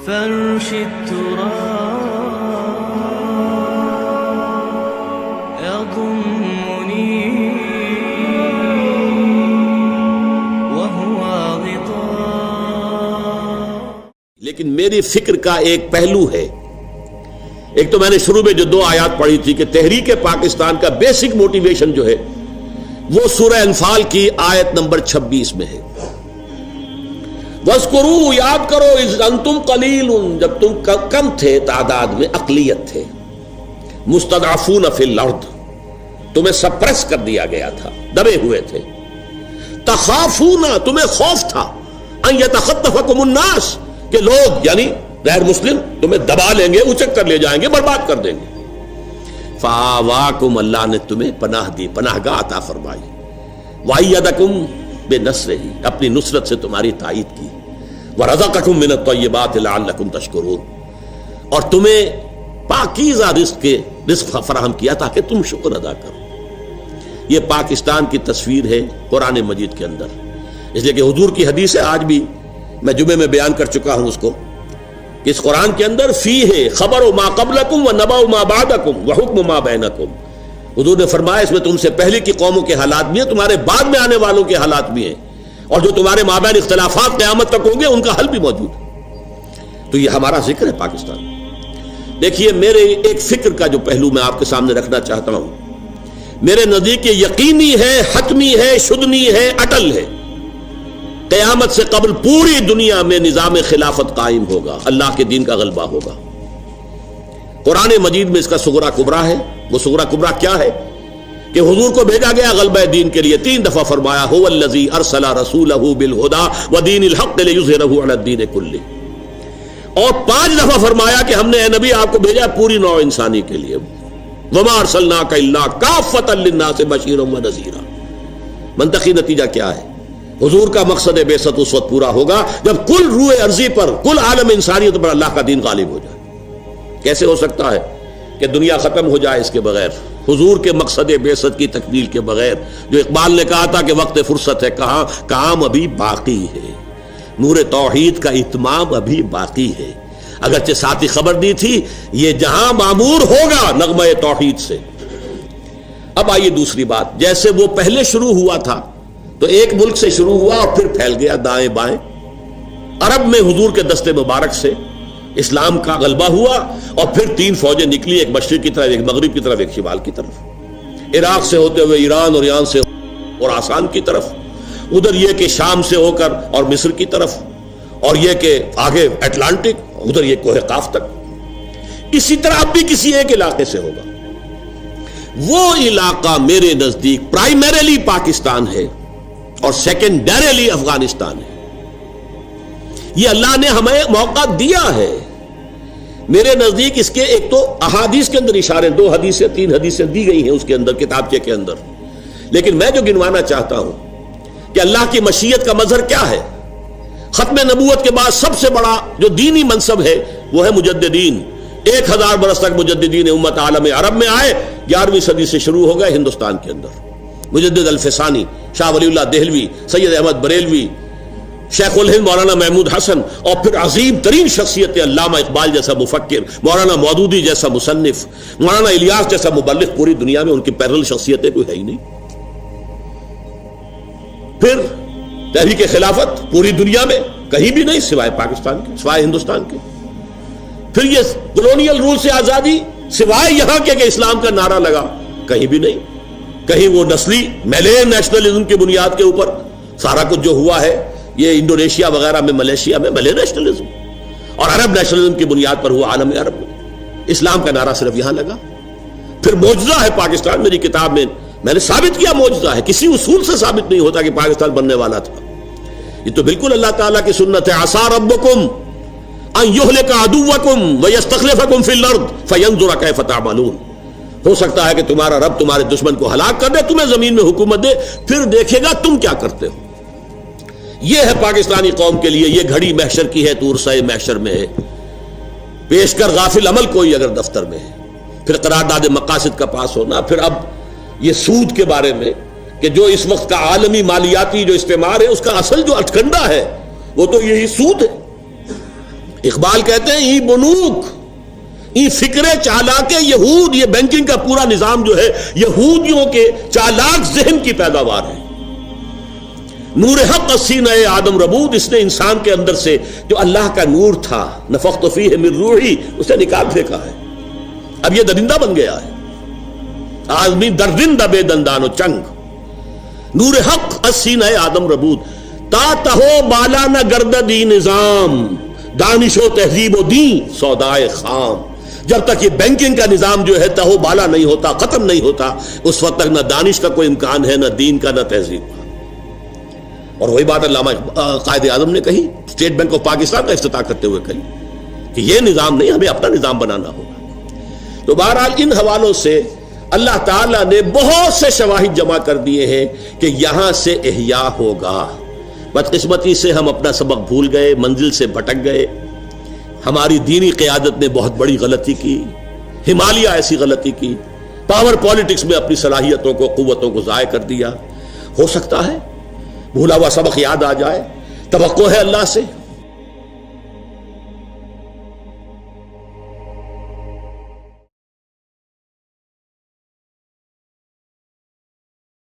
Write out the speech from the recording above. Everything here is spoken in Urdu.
فرش التراب يضمني وهو غطاء. لیکن میری فکر کا ایک پہلو ہے. ایک تو میں نے شروع میں جو 2 آیات پڑھی تھی کہ تحریک پاکستان کا بیسک موٹیویشن جو ہے وہ سورہ انفال کی آیت نمبر 26 میں ہے. وَاذْكُرُوا، یاد کرو، اذ انتم قلیل، جب تم کم تھے تعداد میں، اقلیت تھے، مستضعفون فی الارض، تمہیں سپریس کر دیا گیا تھا، دبے ہوئے تھے. تخافون، تمہیں خوف تھا، ان یتخطفکم الناس، کہ لوگ یعنی غیر مسلم تمہیں دبا لیں گے، اچک کر لے جائیں گے، برباد کر دیں گے. فآواکم، اللہ نے تمہیں پناہ دی، پناہ گاہ عطا فرمائی. وَأَيَّدَكُمْ بِنَصْرِهِ، اپنی نصرت سے تمہاری تائید کی. وَرَزَقَكُمْ مِنَ الطَّيِّبَاتِ لَعَلَّكُمْ تَشْكُرُونَ، اور تمہیں پاکیزہ رزق فراہم کیا تاکہ تم شکر ادا کرو. یہ پاکستان کی تصویر ہے قرآن مجید کے اندر، اس لیے کہ حضور کی حدیث ہے، آج بھی میں جمعے میں بیان کر چکا ہوں اس کو، کہ اس قرآن کے اندر فیہ خبر ما قبلکم و نبأ ما بعدکم و حکم ما بینکم. حضور نے فرمایا اس میں تم سے پہلے کی قوموں کے حالات بھی ہیں، تمہارے بعد میں آنے والوں کے حالات بھی ہیں، اور جو تمہارے مابین اختلافات قیامت تک ہوں گے ان کا حل بھی موجود ہے. تو یہ ہمارا ذکر ہے پاکستان. دیکھیے، میرے ایک فکر کا جو پہلو میں آپ کے سامنے رکھنا چاہتا ہوں، میرے نزدیک یہ یقینی ہے، حتمی ہے، شدنی ہے، اٹل ہے، قیامت سے قبل پوری دنیا میں نظام خلافت قائم ہوگا، اللہ کے دین کا غلبہ ہوگا. قرآن مجید میں اس کا صغرا کبرا ہے. وہ صغرا کبرا کیا ہے؟ کہ حضور کو بھیجا گیا غلبہ دین کے لیے. 3 دفعہ فرمایا هو الذی ارسل رسولہ بالہدی ودین الحق لیظہرہ علی الدین کلہ، اور 5 دفعہ فرمایا کہ ہم نے اے نبی آپ کو بھیجا پوری نوع انسانی کے لیے. وما ارسلناک الا کافۃ للناس بشیرا ونذیرا. منطقی نتیجہ کیا ہے؟ حضور کا مقصد بعثت اس وقت پورا ہوگا جب کل روح ارضی پر، کل عالم انسانیت پر اللہ کا دین غالب ہو جائے. کیسے ہو سکتا ہے کہ دنیا ختم ہو جائے اس کے بغیر، حضور کے مقصد بعثت کی تکمیل کے بغیر؟ جو اقبال نے کہا تھا کہ وقت فرصت ہے کہاں، کام ابھی باقی ہے، نور توحید کا اتمام ابھی باقی ہے. اگرچہ ساتھ ہی خبر دی تھی یہ جہاں معمور ہوگا نغمہ توحید سے. اب آئیے دوسری بات، جیسے وہ پہلے شروع ہوا تھا تو ایک ملک سے شروع ہوا اور پھر پھیل گیا دائیں بائیں. عرب میں حضور کے دستے مبارک سے اسلام کا غلبہ ہوا، اور پھر 3 فوجیں نکلی، ایک مشرق کی طرف، ایک مغرب کی طرف، ایک شمال کی طرف. عراق سے ہوتے ہوئے ایران، اور ایران سے اور آسان کی طرف، ادھر یہ کہ شام سے ہو کر اور مصر کی طرف، اور یہ کہ آگے اٹلانٹک، ادھر یہ کوہ قاف تک. اسی طرح اب بھی کسی ایک علاقے سے ہوگا. وہ علاقہ میرے نزدیک پرائمریلی پاکستان ہے اور سیکنڈریلی افغانستان ہے. یہ اللہ نے ہمیں موقع دیا ہے. میرے نزدیک اس کے ایک تو احادیث کے اندر اشارے، 2 حدیثیں 3 حدیثیں دی گئی ہیں اس کے اندر، کتابچے کے اندر. لیکن میں جو گنوانا چاہتا ہوں کہ اللہ کی مشیت کا مظہر کیا ہے. ختم نبوت کے بعد سب سے بڑا جو دینی منصب ہے وہ ہے مجددین. 1000 برس تک مجددین امت عالم عرب میں آئے. 11ویں صدی سے شروع ہو گئے ہندوستان کے اندر. مجدد الفسانی، شاہ ولی اللہ دہلوی، سید احمد بریلوی، شیخ الہند مولانا محمود حسن، اور پھر عظیم ترین شخصیت علامہ اقبال جیسا مفکر، مولانا مودودی جیسا مصنف، مولانا الیاس جیسا مبلغ. پوری دنیا میں ان کی پیرل شخصیتیں کوئی ہے ہی نہیں. پھر تحریک خلافت پوری دنیا میں کہیں بھی نہیں سوائے پاکستان کے، سوائے ہندوستان کے. پھر یہ کولونیل رول سے آزادی سوائے یہاں کے کہ اسلام کا نعرہ لگا، کہیں بھی نہیں. کہیں وہ نسلی میلین نیشنلزم کی بنیاد کے اوپر سارا کچھ جو ہوا ہے، یہ انڈونیشیا وغیرہ میں، ملیشیا میں ملے نیشنلزم، اور عرب نیشنلزم کی بنیاد پر ہوا عالم عرب میں. اسلام کا نعرہ صرف یہاں لگا. پھر معجزہ ہے پاکستان. میری کتاب میں نے ثابت کیا معجزہ ہے، کسی اصول سے ثابت نہیں ہوتا کہ پاکستان بننے والا تھا. یہ تو بالکل اللہ تعالیٰ کی سنت ہے. عسیٰ ربکم ان یہلک عدوکم ویستخلفکم فی الارض فینظر کیف تعملون. ہو سکتا ہے کہ تمہارا رب تمہارے دشمن کو ہلاک کر دے، تمہیں زمین میں حکومت دے، پھر دیکھے گا تم کیا کرتے ہو. یہ ہے پاکستانی قوم کے لیے. یہ گھڑی محشر کی ہے، تورسۂ محشر میں ہے. پیش کر غافل عمل کوئی اگر دفتر میں ہے. پھر قرارداد مقاصد کا پاس ہونا. پھر اب یہ سود کے بارے میں کہ جو اس وقت کا عالمی مالیاتی جو استعمار ہے، اس کا اصل جو اٹکنڈا ہے وہ تو یہی سود ہے. اقبال کہتے ہیں ای بنوک ای فکر چالاک یہود، یہ بینکنگ کا پورا نظام جو ہے یہودیوں کے چالاک ذہن کی پیداوار ہے. نور حق سینہ آدم ربود، اس نے انسان کے اندر سے جو اللہ کا نور تھا نفخت فیہ من روحی اسے نکال پھینکا ہے. اب یہ درندہ بن گیا ہے، آدمی درندہ بے دندان و چنگ. نور حق سینہ آدم ربود تا تہو بالا نہ گرددی نظام دانش و تہذیب و دین سودائے خام. جب تک یہ بینکنگ کا نظام جو ہے تہو بالا نہیں ہوتا، ختم نہیں ہوتا، اس وقت تک نہ دانش کا کوئی امکان ہے، نہ دین کا، نہ تہذیب کا. اور وہی بات علامہ قائد اعظم نے کہی اسٹیٹ بینک آف پاکستان کا افتتاح کرتے ہوئے کہی کہ یہ نظام نہیں، ہمیں اپنا نظام بنانا ہوگا. تو بہرحال ان حوالوں سے اللہ تعالیٰ نے بہت سے شواہد جمع کر دیے ہیں کہ یہاں سے احیاء ہوگا. بدقسمتی سے ہم اپنا سبق بھول گئے، منزل سے بھٹک گئے. ہماری دینی قیادت نے بہت بڑی غلطی کی، ہمالیہ ایسی غلطی کی، پاور پالیٹکس میں اپنی صلاحیتوں کو، قوتوں کو ضائع کر دیا. ہو سکتا ہے بھولا ہوا سبق یاد آ جائے، توقع ہے اللہ سے